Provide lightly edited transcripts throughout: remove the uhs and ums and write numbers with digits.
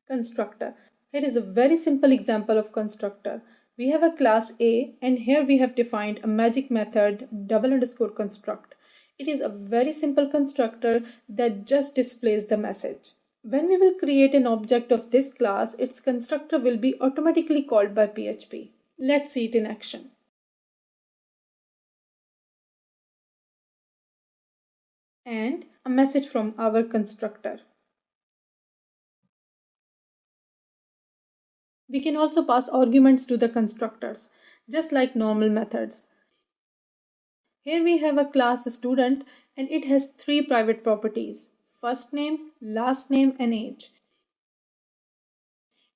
Constructor. Here is a very simple example of constructor. We have a class A and here we have defined a magic method _construct. It is a very simple constructor that just displays the message. When we will create an object of this class, its constructor will be automatically called by PHP. Let's see it in action. And a message from our constructor. We can also pass arguments to the constructors, just like normal methods. Here we have a class student and it has three private properties: first name, last name, and age.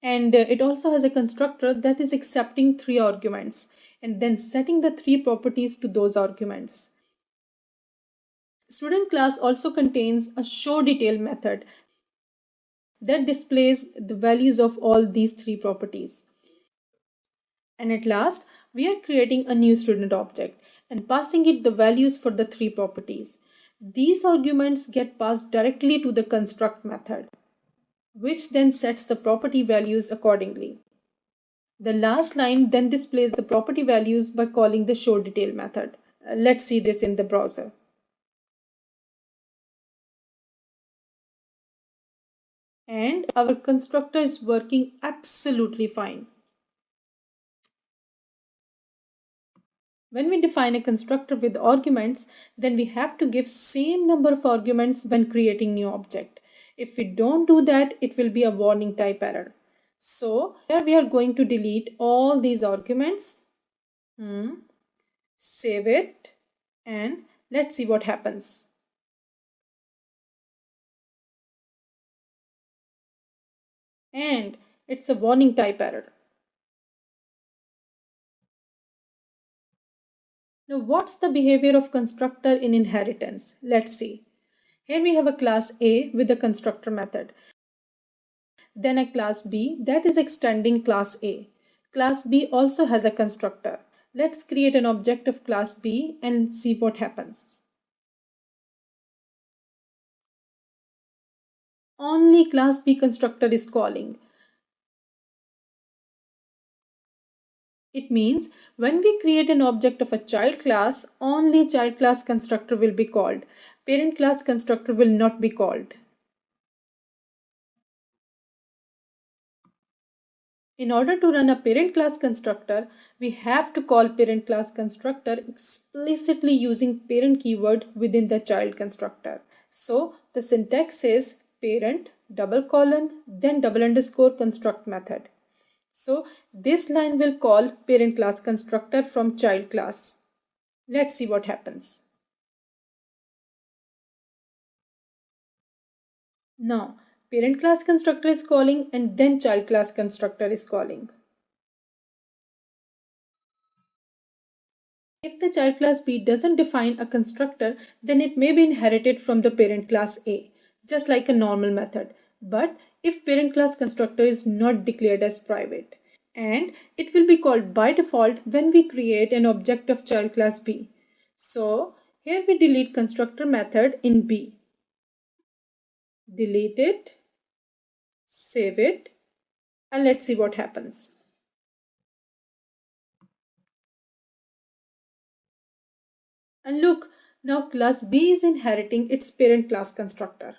And it also has a constructor that is accepting three arguments and then setting the three properties to those arguments. Student class also contains a show detail method that displays the values of all these three properties. And at last, we are creating a new student object and passing it the values for the three properties. These arguments get passed directly to the construct method, which then sets the property values accordingly. The last line then displays the property values by calling the show detail method. Let's see this in the browser. And our constructor is working absolutely fine. When we define a constructor with arguments, then we have to give same number of arguments when creating new object. If we don't do that, it will be a warning type error. So here we are going to delete all these arguments. Save it and let's see what happens. And it's a warning type error. Now what's the behavior of constructor in inheritance? Let's see. Here we have a class A with a constructor method. Then a class B that is extending class A. Class B also has a constructor. Let's create an object of class B and see what happens. Only class B constructor is calling. It means when we create an object of a child class, only child class constructor will be called. Parent class constructor will not be called. In order to run a parent class constructor, we have to call parent class constructor explicitly using parent keyword within the child constructor. So the syntax is parent then _ construct method. So this line will call parent class constructor from child class. Let's see what happens. Now parent class constructor is calling and then child class constructor is calling. If the child class B doesn't define a constructor, then it may be inherited from the parent class A, just like a normal method. But if parent class constructor is not declared as private, and it will be called by default when we create an object of child class B. So here we delete constructor method in B. Delete it, save it, and let's see what happens. And look, now class B is inheriting its parent class constructor.